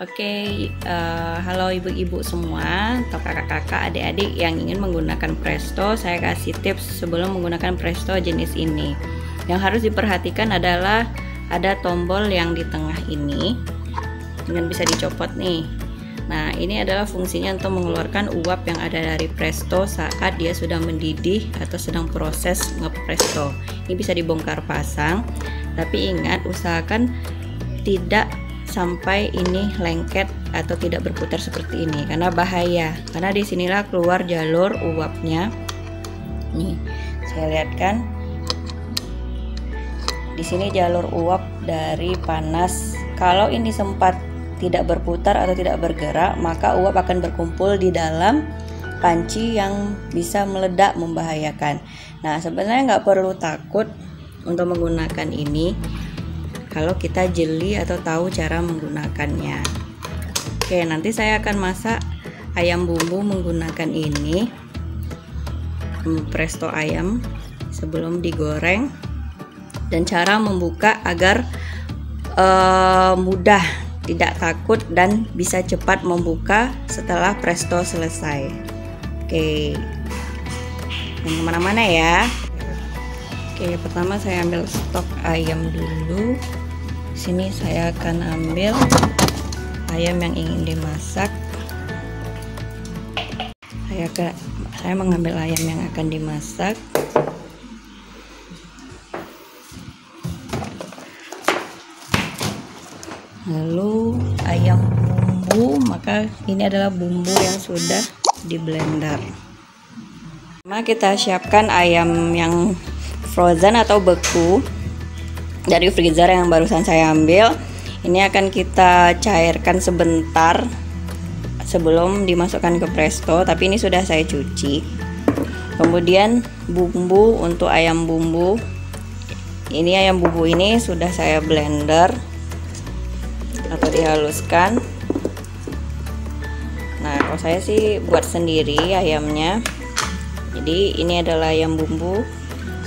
Halo ibu-ibu semua atau kakak-kakak, adik-adik yang ingin menggunakan Presto. Saya kasih tips sebelum menggunakan Presto jenis ini. Yang harus diperhatikan adalah ada tombol yang di tengah ini dengan bisa dicopot nih. Nah, ini adalah fungsinya untuk mengeluarkan uap yang ada dari Presto saat dia sudah mendidih atau sedang proses ngepresto. Ini bisa dibongkar pasang, tapi ingat usahakan tidak sampai ini lengket atau tidak berputar seperti ini karena bahaya, karena disinilah keluar jalur uapnya. Nih, saya lihatkan di sini jalur uap dari panas. Kalau ini sempat tidak berputar atau tidak bergerak, maka uap akan berkumpul di dalam panci yang bisa meledak, membahayakan. Nah, sebenarnya nggak perlu takut untuk menggunakan ini kalau kita jeli atau tahu cara menggunakannya. Oke, nanti saya akan masak ayam bumbu menggunakan ini, Presto ayam sebelum digoreng, dan cara membuka agar mudah, tidak takut, dan bisa cepat membuka setelah Presto selesai. Oke, jangan kemana-mana ya. Oke, pertama saya ambil stok ayam dulu. Sini saya akan ambil ayam yang ingin dimasak. Saya mengambil ayam yang akan dimasak. Lalu ayam bumbu, maka ini adalah bumbu yang sudah di blender. Pertama kita siapkan ayam yang frozen atau beku dari freezer yang barusan saya ambil. Ini akan kita cairkan sebentar sebelum dimasukkan ke Presto, tapi ini sudah saya cuci. Kemudian bumbu untuk ayam bumbu. Ini ayam bumbu ini sudah saya blender atau dihaluskan. Nah, kalau saya sih buat sendiri ayamnya. Jadi ini adalah ayam bumbu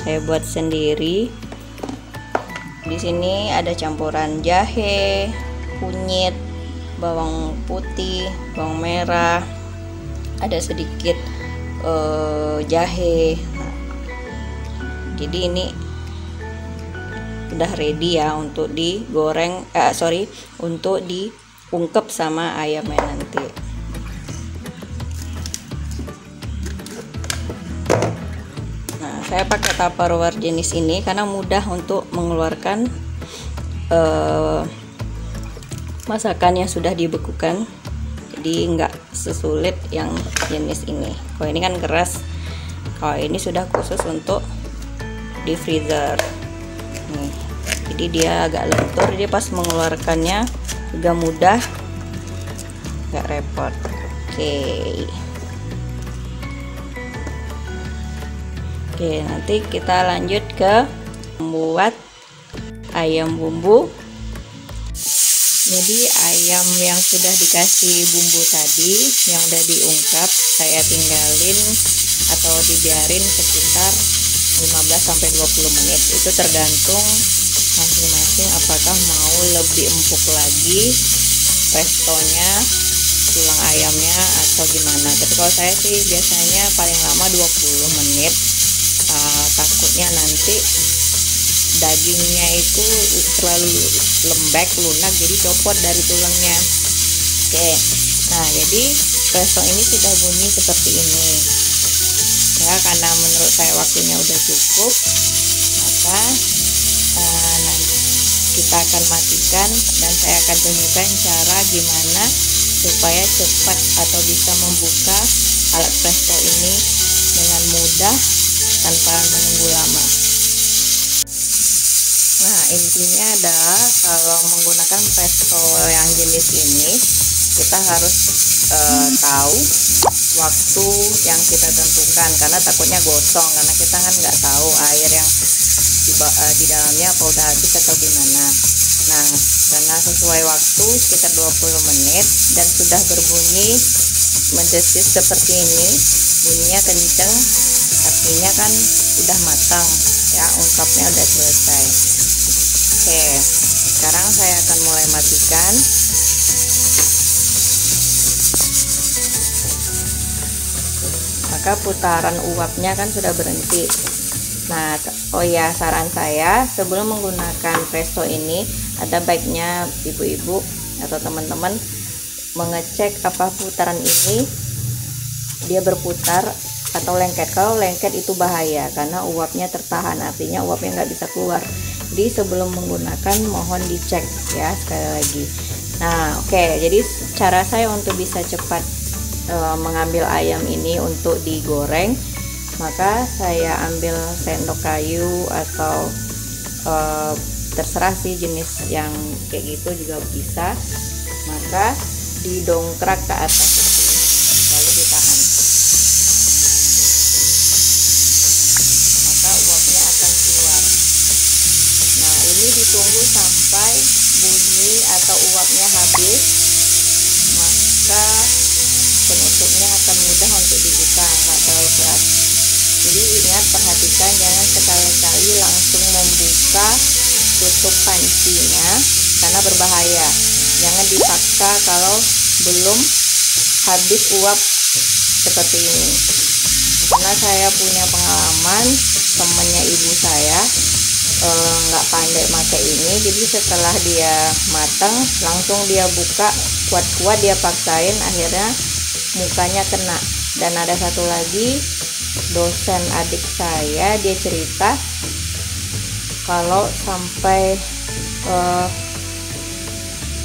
saya buat sendiri. Di sini ada campuran jahe, kunyit, bawang putih, bawang merah, ada sedikit jahe. Nah, jadi ini udah ready ya untuk digoreng, untuk diungkep sama ayamnya nanti. Saya pakai Tupperware jenis ini karena mudah untuk mengeluarkan masakan yang sudah dibekukan, jadi nggak sesulit yang jenis ini. Kalau ini kan keras, kalau ini sudah khusus untuk di freezer nih, jadi dia agak lentur, jadi pas mengeluarkannya juga mudah, nggak repot. Oke, nanti kita lanjut ke membuat ayam bumbu. Jadi ayam yang sudah dikasih bumbu tadi yang udah diungkap, saya tinggalin atau dibiarin sekitar 15-20 menit. Itu tergantung masing-masing apakah mau lebih empuk lagi prestonya, tulang ayamnya, atau gimana. Tapi kalau saya sih biasanya paling lama 20 menit. Takutnya nanti dagingnya itu terlalu lembek, lunak, jadi copot dari tulangnya. Oke, nah jadi presto ini sudah bunyi seperti ini ya, karena menurut saya waktunya udah cukup, maka nanti kita akan matikan dan saya akan tunjukkan cara gimana supaya cepat atau bisa membuka alat presto ini dengan mudah tanpa menunggu lama. Nah, intinya adalah kalau menggunakan presto yang jenis ini, kita harus tahu waktu yang kita tentukan, karena takutnya gosong, karena kita kan nggak tahu air yang di dalamnya apa udah habis atau gimana. Nah, karena sesuai waktu sekitar 20 menit dan sudah berbunyi mendesis seperti ini, bunyinya kenceng, artinya kan udah matang ya, ungkapnya udah selesai. Oke, sekarang saya akan mulai matikan. maka putaran uapnya kan sudah berhenti. Nah, oh ya, saran saya sebelum menggunakan presto ini ada baiknya ibu-ibu atau teman-teman mengecek apa putaran ini dia berputar atau lengket. Kalau lengket itu bahaya karena uapnya tertahan, artinya uapnya nggak bisa keluar. Jadi sebelum menggunakan mohon dicek ya sekali lagi. Nah, oke, jadi cara saya untuk bisa cepat mengambil ayam ini untuk digoreng, maka saya ambil sendok kayu atau terserah sih jenis yang kayak gitu juga bisa, maka didongkrak ke atas lalu ditahan, maka uapnya akan keluar. Nah, ini ditunggu sampai bunyi atau uapnya habis, maka penutupnya akan mudah untuk dibuka, nggak terlalu keras. Jadi ingat, perhatikan jangan sekali-kali langsung membuka tutup pancinya karena berbahaya. Jangan dipaksa kalau belum habis uap seperti ini. Karena saya punya pengalaman, temennya ibu saya nggak pandai pakai ini, jadi setelah dia matang langsung dia buka kuat-kuat, dia paksain, akhirnya mukanya kena. Dan ada satu lagi dosen adik saya, dia cerita kalau sampai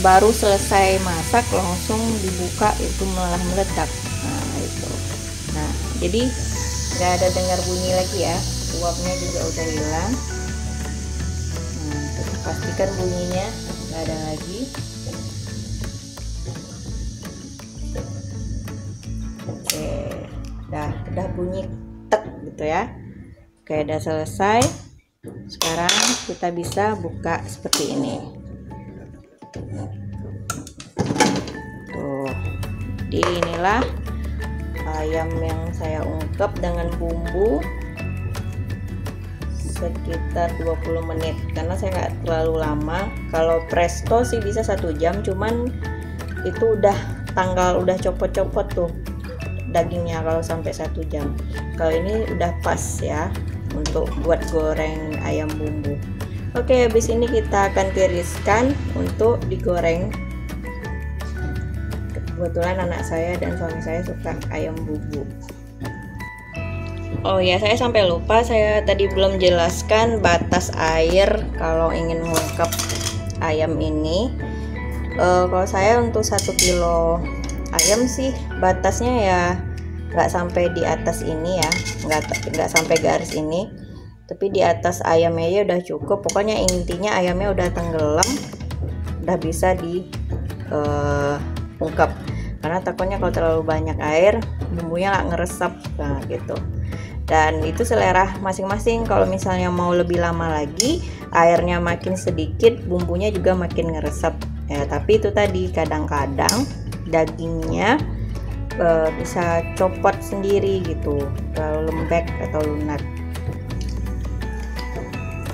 baru selesai masak langsung dibuka itu malah meledak. Nah itu, nah jadi nggak ada dengar bunyi lagi ya, uapnya juga udah hilang. Pastikan bunyinya nggak ada lagi. Oke, udah bunyi tek gitu ya. Oke, udah selesai. Sekarang kita bisa buka seperti ini. Tuh, jadi inilah ayam yang saya ungkep dengan bumbu sekitar 20 menit karena saya nggak terlalu lama. Kalau presto sih bisa 1 jam, cuman itu udah udah copot-copot tuh dagingnya kalau sampai 1 jam. Kalau ini udah pas ya untuk buat goreng ayam bumbu. Oke, habis ini kita akan tiriskan untuk digoreng. Kebetulan anak saya dan suami saya suka ayam bumbu. Oh ya, saya sampai lupa, saya tadi belum jelaskan batas air kalau ingin mengungkep ayam ini. Kalau saya untuk 1 kilo ayam sih batasnya ya nggak sampai di atas ini ya, nggak sampai garis ini, tapi di atas ayamnya ya udah cukup. Pokoknya intinya ayamnya udah tenggelam, udah bisa diungkep. Karena takutnya kalau terlalu banyak air bumbunya nggak ngeresap, nah gitu. Dan itu selera masing-masing, kalau misalnya mau lebih lama lagi airnya makin sedikit bumbunya juga makin ngeresap ya. Tapi itu tadi kadang-kadang dagingnya bisa copot sendiri gitu, terlalu lembek atau lunak.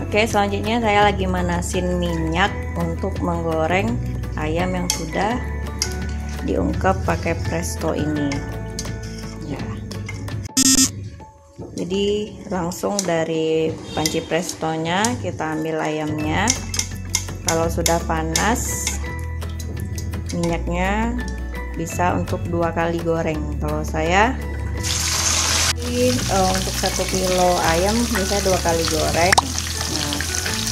Oke, selanjutnya saya lagi manasin minyak untuk menggoreng ayam yang sudah diungkep pakai presto ini ya. Jadi langsung dari panci prestonya kita ambil ayamnya. Kalau sudah panas minyaknya bisa untuk 2 kali goreng. Kalau saya untuk 1 kilo ayam bisa 2 kali goreng. Nah,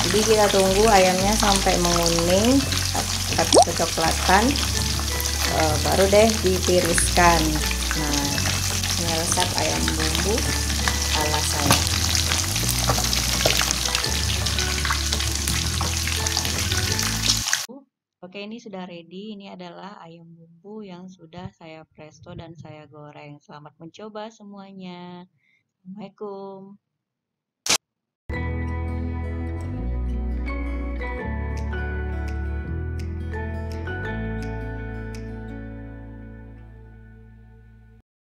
jadi kita tunggu ayamnya sampai menguning tapi kecoklatan, baru deh ditiriskan. Nah, ini resep ayam bumbu ala saya. Oke, ini sudah ready. Ini adalah ayam bumbu yang sudah saya presto dan saya goreng. Selamat mencoba semuanya. Assalamualaikum.